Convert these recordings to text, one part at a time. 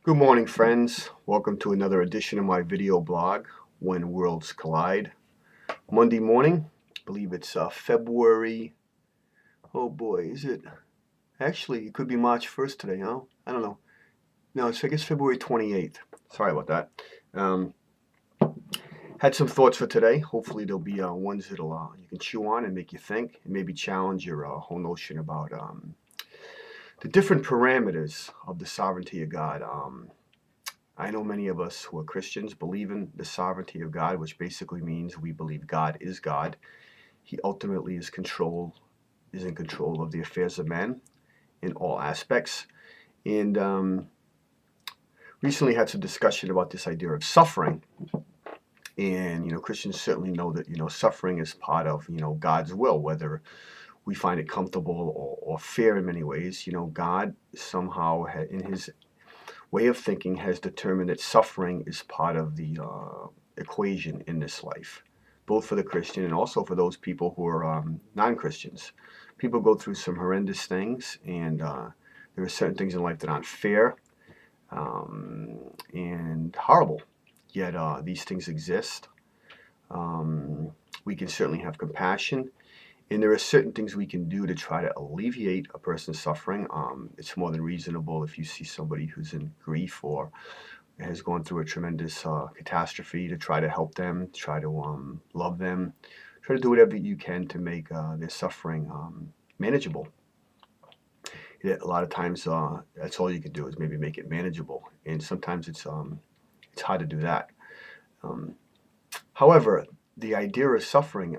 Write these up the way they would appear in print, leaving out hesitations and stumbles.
Good morning, friends. Welcome to another edition of my video blog, When Worlds Collide. Monday morning, I believe it's February. Oh boy, is it? Actually, it could be March 1st today, huh? I don't know. No, I guess February 28th. Sorry about that. Um, had some thoughts for today. Hopefully, there'll be ones that'll you can chew on and make you think, and maybe challenge your whole notion about the different parameters of the sovereignty of God. I know many of us who are Christians believe in the sovereignty of God, which basically means we believe God is God. He ultimately is in control of the affairs of men in all aspects. And recently had some discussion about this idea of suffering. And Christians certainly know that suffering is part of God's will, whether we find it comfortable or fair in many ways. God somehow in His way of thinking has determined that suffering is part of the equation in this life, both for the Christian and also for those people who are non-Christians. People go through some horrendous things, and there are certain things in life that aren't fair and horrible, yet these things exist. We can certainly have compassion, and there are certain things we can do to try to alleviate a person's suffering. It's more than reasonable if you see somebody who's in grief or has gone through a tremendous catastrophe to try to help them, try to love them, try to do whatever you can to make their suffering manageable. A lot of times, that's all you can do is maybe make it manageable, and sometimes it's hard to do that. However, the idea of suffering,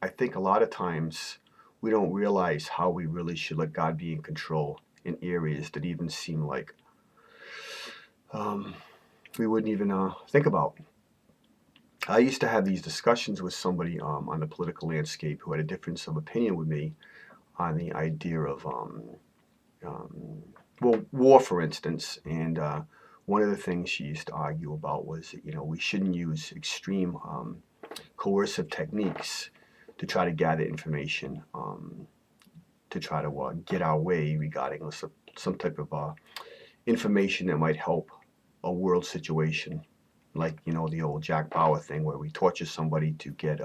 I think a lot of times we don't realize how we really should let God be in control in areas that even seem like we wouldn't even think about. I used to have these discussions with somebody on the political landscape who had a difference of opinion with me on the idea of, war, for instance. And one of the things she used to argue about was that, we shouldn't use extreme coercive techniques to try to gather information, to try to get our way regarding some type of information that might help a world situation, like the old Jack Bauer thing, where we torture somebody to get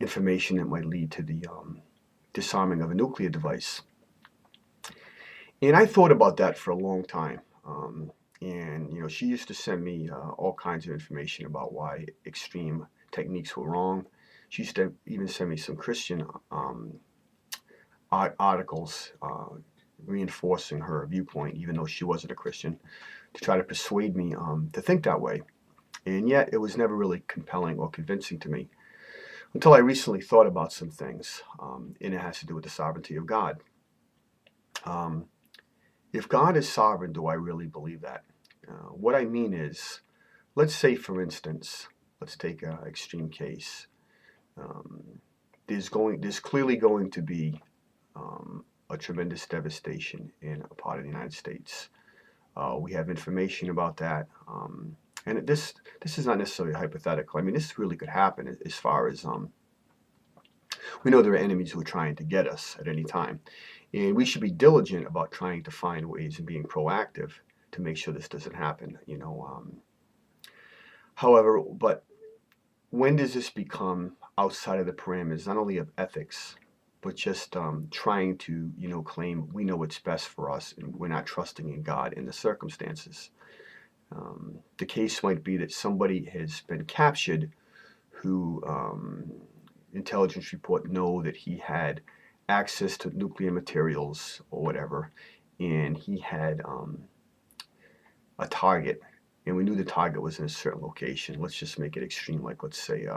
information that might lead to the disarming of a nuclear device. And I thought about that for a long time. And she used to send me all kinds of information about why extreme techniques were wrong. She used to even send me some Christian articles reinforcing her viewpoint, even though she wasn't a Christian, to try to persuade me to think that way. And yet it was never really compelling or convincing to me until I recently thought about some things, and it has to do with the sovereignty of God. If God is sovereign, do I really believe that? What I mean is, let's say, for instance, let's take an extreme case. There's clearly going to be a tremendous devastation in a part of the United States. We have information about that, and this is not necessarily hypothetical. I mean, this really could happen as far as we know there are enemies who are trying to get us at any time, and we should be diligent about trying to find ways and being proactive to make sure this doesn't happen. However, but when does this become outside of the parameters not only of ethics, but just trying to claim we know what's best for us and we're not trusting in God in the circumstances? The case might be that somebody has been captured who intelligence report know that he had access to nuclear materials or whatever, and he had a target, and we knew the target was in a certain location. Let's just make it extreme, like let's say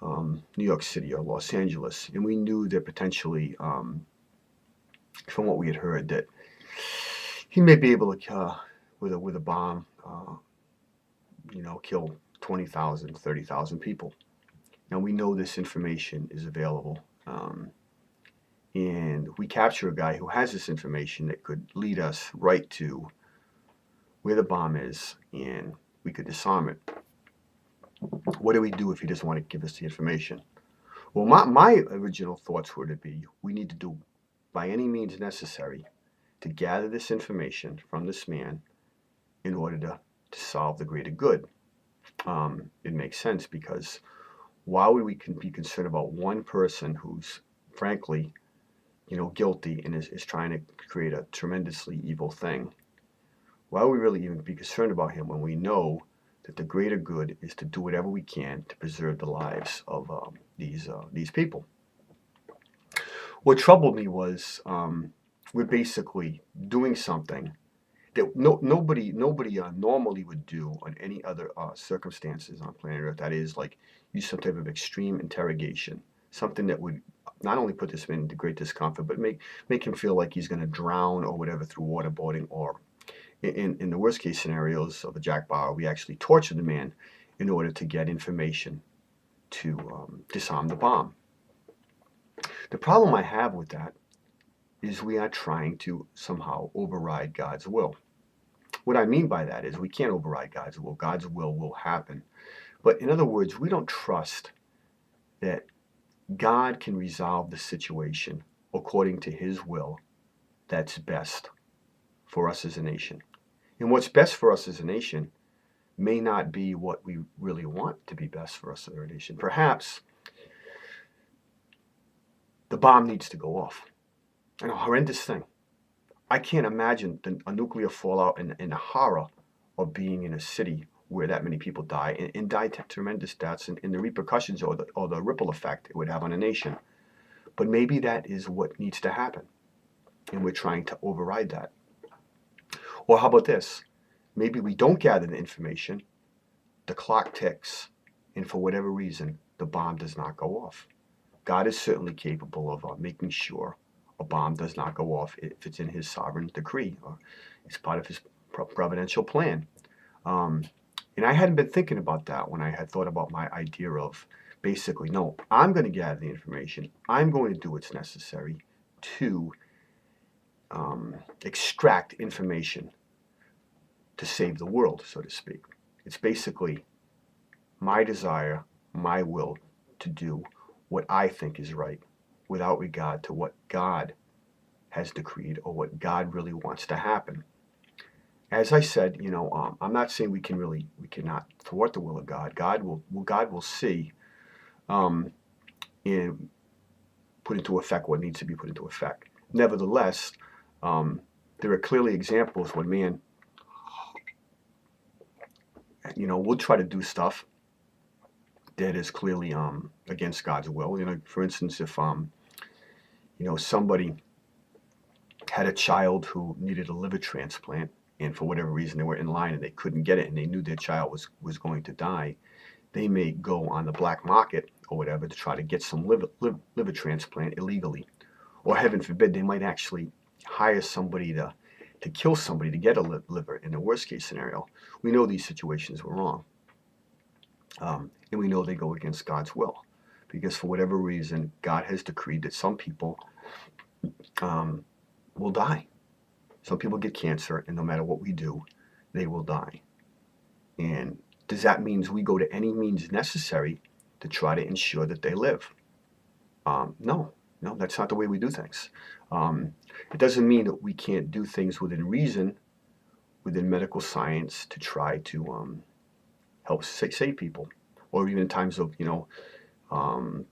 New York City or Los Angeles, and we knew that potentially, from what we had heard, that he may be able to, with a bomb, kill 20,000, 30,000 people. Now we know this information is available, and we capture a guy who has this information that could lead us right to where the bomb is, and we could disarm it. What do we do if he doesn't want to give us the information? Well, my original thoughts were to be, we need to do by any means necessary to gather this information from this man in order to solve the greater good. It makes sense because why would we be concerned about one person who's frankly, guilty and is trying to create a tremendously evil thing? Why would we really even be concerned about him when we know that the greater good is to do whatever we can to preserve the lives of these people? What troubled me was we're basically doing something that nobody normally would do on any other circumstances on planet Earth. That is, like, use some type of extreme interrogation, something that would not only put this man into great discomfort, but make him feel like he's going to drown or whatever through waterboarding, or in the worst case scenarios of a Jack Bauer, we actually torture the man in order to get information to disarm the bomb. The problem I have with that is we are trying to somehow override God's will. What I mean by that is we can't override God's will. God's will happen. But in other words, we don't trust that God can resolve the situation according to his will that's best for us as a nation. And what's best for us as a nation may not be what we really want to be best for us as a nation. Perhaps the bomb needs to go off. And a horrendous thing. I can't imagine a nuclear fallout and the horror of being in a city where that many people die and die tremendous deaths, and the repercussions or the ripple effect it would have on a nation. But maybe that is what needs to happen, and we're trying to override that. Or how about this? Maybe we don't gather the information, the clock ticks, and for whatever reason, the bomb does not go off. God is certainly capable of making sure a bomb does not go off if it's in his sovereign decree or it's part of his providential plan. And I hadn't been thinking about that when I had thought about my idea of basically, no, I'm going to gather the information. I'm going to do what's necessary to extract information to save the world, so to speak. It's basically my desire, my will to do what I think is right without regard to what God has decreed or what God really wants to happen. As I said, I'm not saying we cannot thwart the will of God. God will see and put into effect what needs to be put into effect. Nevertheless, there are clearly examples when man, will try to do stuff that is clearly against God's will. For instance, if somebody had a child who needed a liver transplant, and for whatever reason they were in line and they couldn't get it, and they knew their child was going to die, they may go on the black market or whatever to try to get some liver transplant illegally. Or heaven forbid, they might actually hire somebody to kill somebody to get a liver in the worst case scenario. We know these situations were wrong. And we know they go against God's will, because for whatever reason, God has decreed that some people will die. Some people get cancer, and no matter what we do, they will die. And does that mean we go to any means necessary to try to ensure that they live? No, that's not the way we do things. It doesn't mean that we can't do things within reason, within medical science, to try to help save people, or even in times of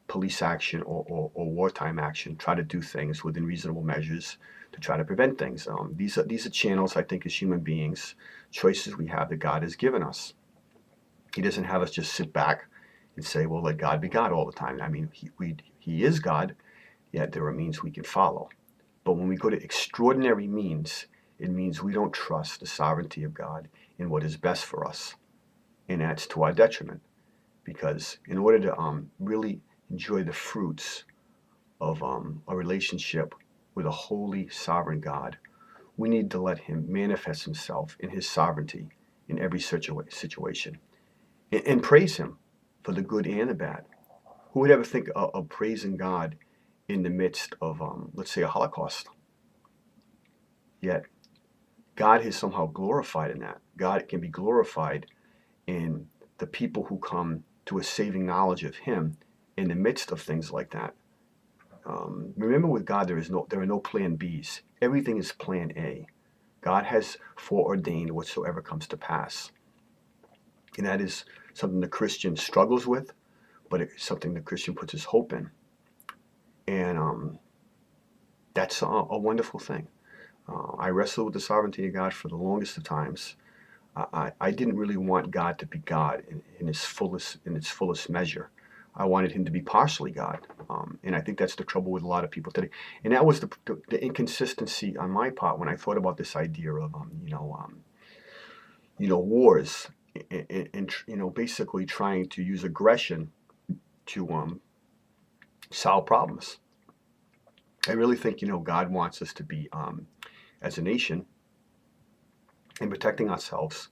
police action or wartime action, try to do things within reasonable measures to try to prevent things. These are channels, I think, as human beings, choices we have that God has given us. He doesn't have us just sit back and say, well, let God be God all the time. I mean, he is God, yet there are means we can follow. But when we go to extraordinary means, it means we don't trust the sovereignty of God in what is best for us. And that's to our detriment. Because in order to really enjoy the fruits of a relationship with a holy, sovereign God, we need to let him manifest himself in his sovereignty in every situation. And praise him for the good and the bad. Who would ever think of praising God in the midst of, let's say, a Holocaust? Yet, God is somehow glorified in that. God can be glorified in the people who come to a saving knowledge of him in the midst of things like that. Remember, with God, there are no plan Bs. Everything is plan A. God has foreordained whatsoever comes to pass. And that is something the Christian struggles with, but it's something the Christian puts his hope in. And that's a wonderful thing. I wrestled with the sovereignty of God for the longest of times. I didn't really want God to be God in its fullest measure. I wanted him to be partially God. And I think that's the trouble with a lot of people today. And that was the inconsistency on my part when I thought about this idea of, wars and basically trying to use aggression to solve problems. I really think, God wants us to be, as a nation, in protecting ourselves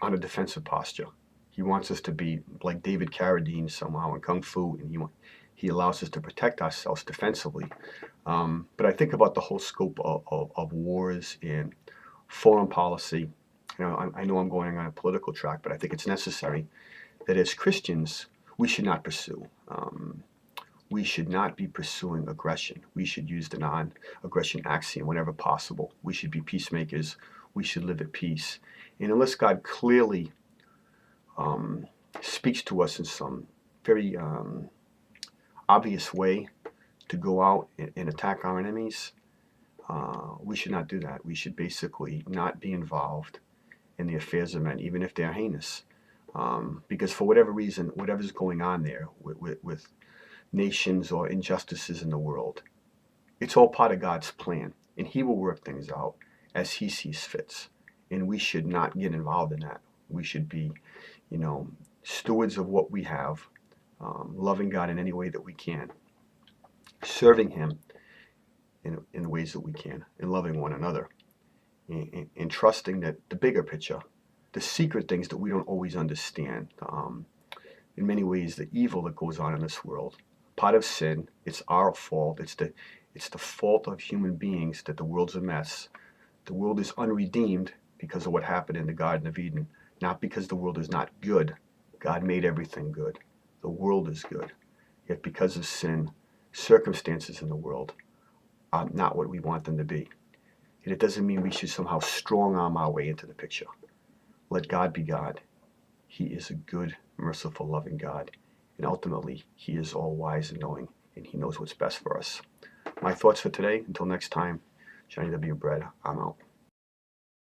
on a defensive posture. He wants us to be like David Carradine somehow in Kung Fu, and he allows us to protect ourselves defensively. But I think about the whole scope of wars and foreign policy. I know I'm going on a political track, but I think it's necessary that as Christians, we should not pursue. We should not be pursuing aggression. We should use the non-aggression axiom whenever possible. We should be peacemakers. We should live at peace. And unless God clearly speaks to us in some very obvious way to go out and attack our enemies, we should not do that. We should basically not be involved in the affairs of men, even if they're heinous. Because for whatever reason, whatever's going on there with nations or injustices in the world, it's all part of God's plan, and he will work things out as he sees fits. And we should not get involved in that. We should be, stewards of what we have, loving God in any way that we can, serving him in the ways that we can, and loving one another, and trusting that the bigger picture, the secret things that we don't always understand, in many ways the evil that goes on in this world, part of sin, it's our fault, it's the fault of human beings that the world's a mess. The world is unredeemed because of what happened in the Garden of Eden, not because the world is not good. God made everything good. The world is good. Yet because of sin, circumstances in the world are not what we want them to be. And it doesn't mean we should somehow strong-arm our way into the picture. Let God be God. He is a good, merciful, loving God. And ultimately, he is all wise and knowing, and he knows what's best for us. My thoughts for today. Until next time, Johnny W. Bread, I'm out.